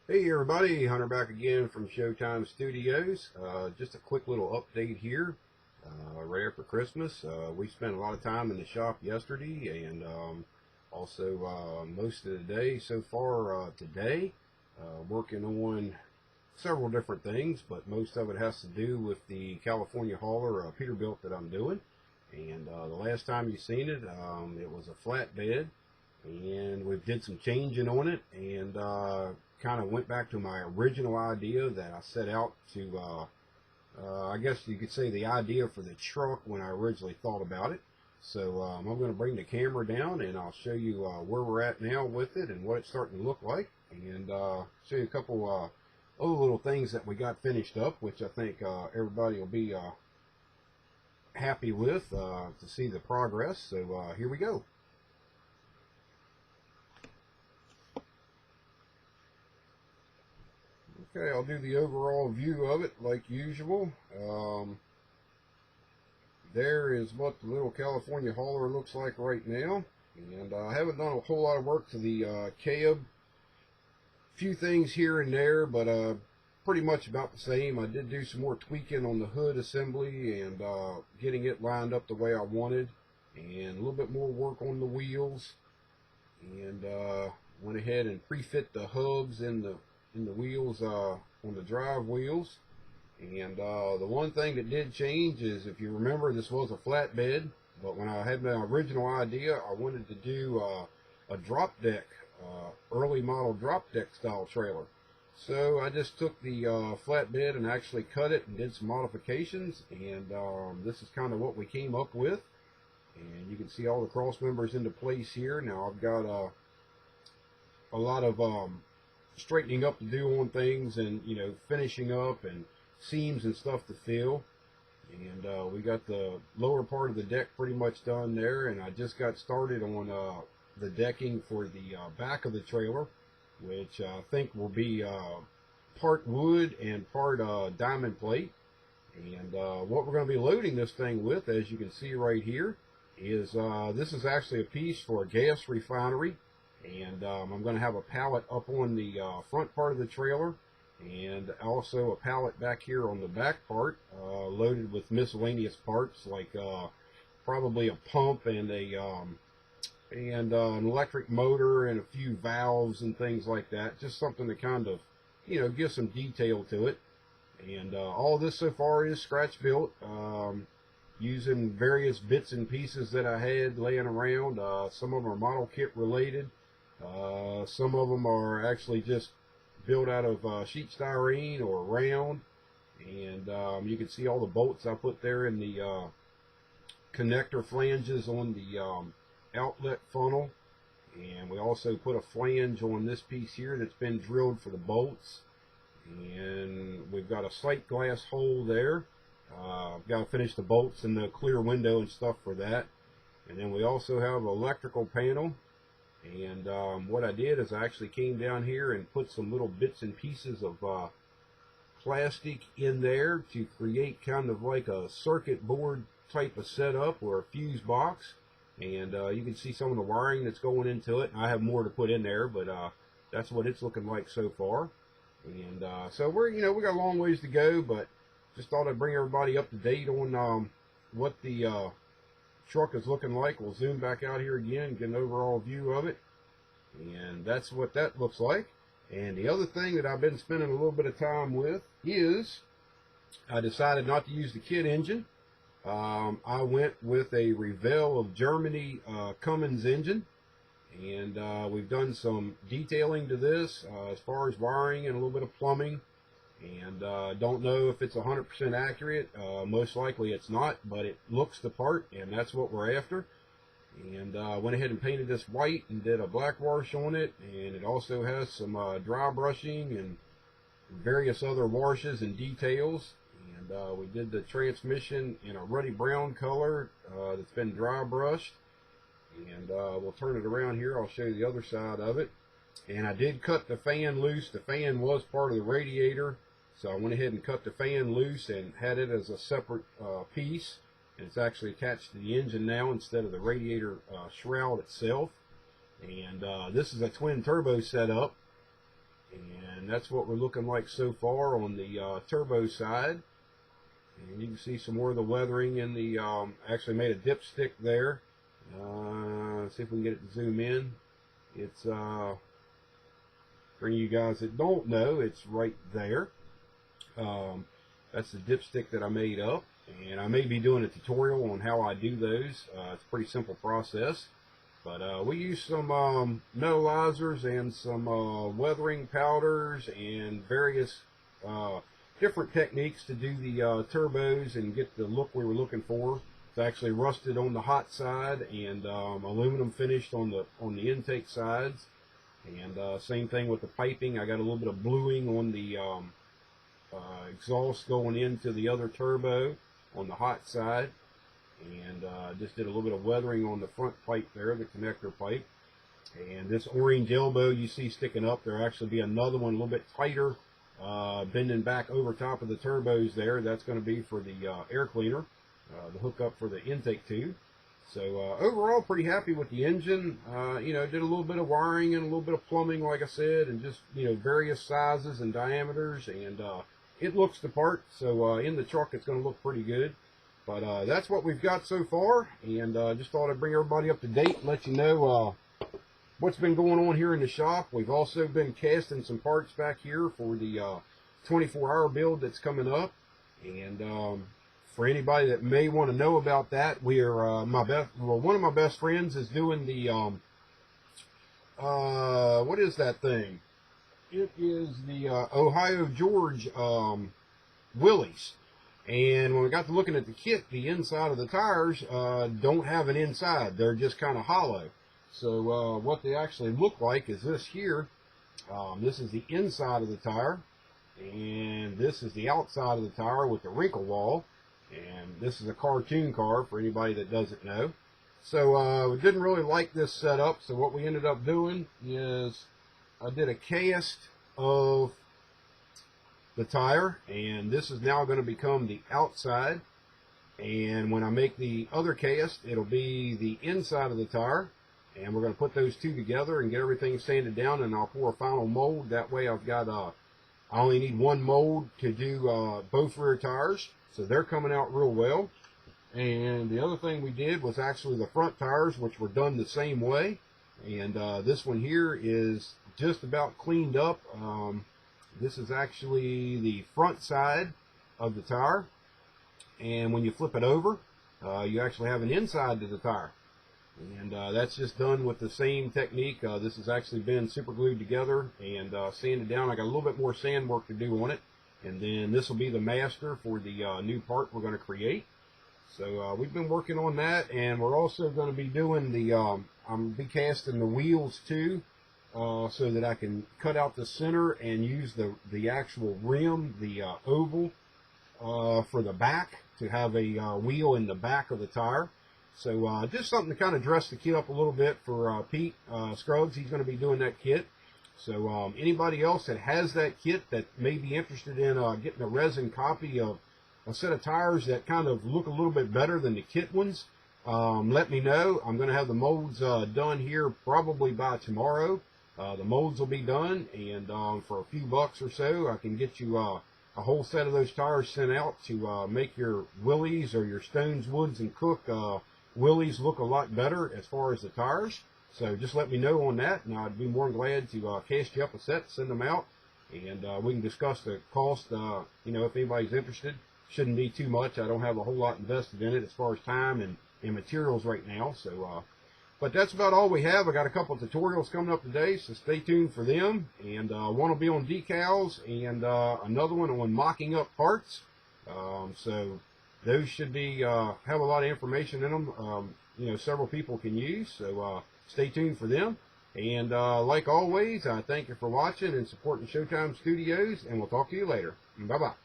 Hey everybody, Hunter back again from Showtime Studios. Just a quick little update here. Right after Christmas, we spent a lot of time in the shop yesterday and also most of the day so far today, working on several different things, but most of it has to do with the California hauler Peterbilt that I'm doing. And the last time you seen it, it was a flatbed, and we did some changing on it, and kind of went back to my original idea that I set out to, I guess you could say the idea for the truck when I originally thought about it. So I'm going to bring the camera down and I'll show you where we're at now with it and what it's starting to look like, and show you a couple other little things that we got finished up, which I think everybody will be happy with to see the progress. So here we go. Okay, I'll do the overall view of it like usual. There is what the little California hauler looks like right now. And I haven't done a whole lot of work to the cab. Few things here and there, but pretty much about the same. I did do some more tweaking on the hood assembly and getting it lined up the way I wanted. And a little bit more work on the wheels. And went ahead and pre-fit the hubs in the wheels, on the drive wheels. And the one thing that did change is, if you remember, this was a flatbed, but when I had my original idea, I wanted to do a drop deck, early model drop deck style trailer. So I just took the flatbed and actually cut it and did some modifications, and this is kind of what we came up with. And you can see all the cross members into place here. Now I've got a lot of straightening up to do on things, and finishing up, and seams and stuff to fill. And we got the lower part of the deck pretty much done there, and I just got started on the decking for the back of the trailer, which I think will be part wood and part diamond plate. And what we're going to be loading this thing with, as you can see right here, is this is actually a piece for a gas refinery. And I'm going to have a pallet up on the front part of the trailer, and also a pallet back here on the back part, loaded with miscellaneous parts, like probably a pump and an electric motor and a few valves and things like that. Just something to kind of give some detail to it. And all this so far is scratch built, using various bits and pieces that I had laying around. Some of them are model kit related. Some of them are actually just built out of sheet styrene or round. And you can see all the bolts I put there in the connector flanges on the outlet funnel. And we also put a flange on this piece here that's been drilled for the bolts. And we've got a sight glass hole there. I've got to finish the bolts and the clear window and stuff for that. And then we also have an electrical panel. And what I did is I actually came down here and put some little bits and pieces of plastic in there to create kind of like a circuit board type of setup, or a fuse box. And you can see some of the wiring that's going into it. I have more to put in there, but that's what it's looking like so far. And so we got a long ways to go, but just thought I'd bring everybody up to date on what the truck is looking like. We'll zoom back out here again, get an overall view of it, and that's what that looks like. And the other thing that I've been spending a little bit of time with is I decided not to use the kit engine. I went with a Revell of Germany Cummins engine, and we've done some detailing to this as far as wiring and a little bit of plumbing. And don't know if it's 100% accurate. Most likely it's not, but it looks the part, and that's what we're after. And went ahead and painted this white and did a black wash on it, and it also has some dry brushing and various other washes and details. And we did the transmission in a ruddy brown color that's been dry brushed. And we'll turn it around here. I'll show you the other side of it. And I did cut the fan loose. The fan was part of the radiator, so I went ahead and cut the fan loose and had it as a separate piece. And it's actually attached to the engine now instead of the radiator shroud itself. And this is a twin turbo setup. And that's what we're looking like so far on the turbo side. And you can see some more of the weathering in the, actually made a dipstick there. Let's see if we can get it to zoom in. It's, for you guys that don't know, it's right there. That's the dipstick that I made up. And I may be doing a tutorial on how I do those. It's a pretty simple process. But we use some metallizers and some weathering powders and various different techniques to do the turbos and get the look we were looking for. It's actually rusted on the hot side and aluminum finished on the intake sides. And same thing with the piping. I got a little bit of bluing on the exhaust going into the other turbo on the hot side. And just did a little bit of weathering on the front pipe there, the connector pipe. And this orange elbow you see sticking up, there'll actually be another one a little bit tighter, bending back over top of the turbos there. That's going to be for the air cleaner, the hookup for the intake tube. So overall, pretty happy with the engine. You know, did a little bit of wiring and a little bit of plumbing, like I said, and just, you know, various sizes and diameters, and it looks the part. So in the truck, it's going to look pretty good. But that's what we've got so far, and just thought I'd bring everybody up to date and let you know what's been going on here in the shop. We've also been casting some parts back here for the 24-hour build that's coming up. And for anybody that may want to know about that, we are one of my best friends is doing the what is that thing? It is the Ohio George Willys. And when we got to looking at the kit, the inside of the tires don't have an inside. They're just kind of hollow. So what they actually look like is this here. This is the inside of the tire. And this is the outside of the tire with the wrinkle wall. And this is a cartoon car for anybody that doesn't know. So we didn't really like this setup. So what we ended up doing is I did a cast of the tire, and this is now going to become the outside. And when I make the other cast, it'll be the inside of the tire, and we're going to put those two together and get everything sanded down, and I'll pour a final mold. That way I've got I only need one mold to do both rear tires, so they're coming out real well. And the other thing we did was actually the front tires, which were done the same way. And this one here is just about cleaned up. This is actually the front side of the tire, and when you flip it over, you actually have an inside to the tire, and that's just done with the same technique. This has actually been super glued together and sanded down. I got a little bit more sand work to do on it, and then this will be the master for the new part we're going to create. So we've been working on that, and we're also going to be doing the I'm going to be casting the wheels too. So that I can cut out the center and use the actual rim, the oval, for the back, to have a wheel in the back of the tire. So just something to kind of dress the kit up a little bit for Pete Scruggs. He's going to be doing that kit. So anybody else that has that kit that may be interested in getting a resin copy of a set of tires that kind of look a little bit better than the kit ones, let me know. I'm going to have the molds done here probably by tomorrow. The molds will be done, and for a few bucks or so, I can get you a whole set of those tires sent out to make your Willys or your Stones, Woods, and Cook Willys look a lot better as far as the tires. So just let me know on that, and I'd be more than glad to cast you up a set, send them out, and we can discuss the cost. You know, if anybody's interested, shouldn't be too much. I don't have a whole lot invested in it as far as time and materials right now. So. But that's about all we have. I got a couple of tutorials coming up today, so stay tuned for them. And one will be on decals, and another one on mocking up parts. So those should be have a lot of information in them. You know, several people can use. So stay tuned for them. And like always, I thank you for watching and supporting Showtime Studios. And we'll talk to you later. Bye bye.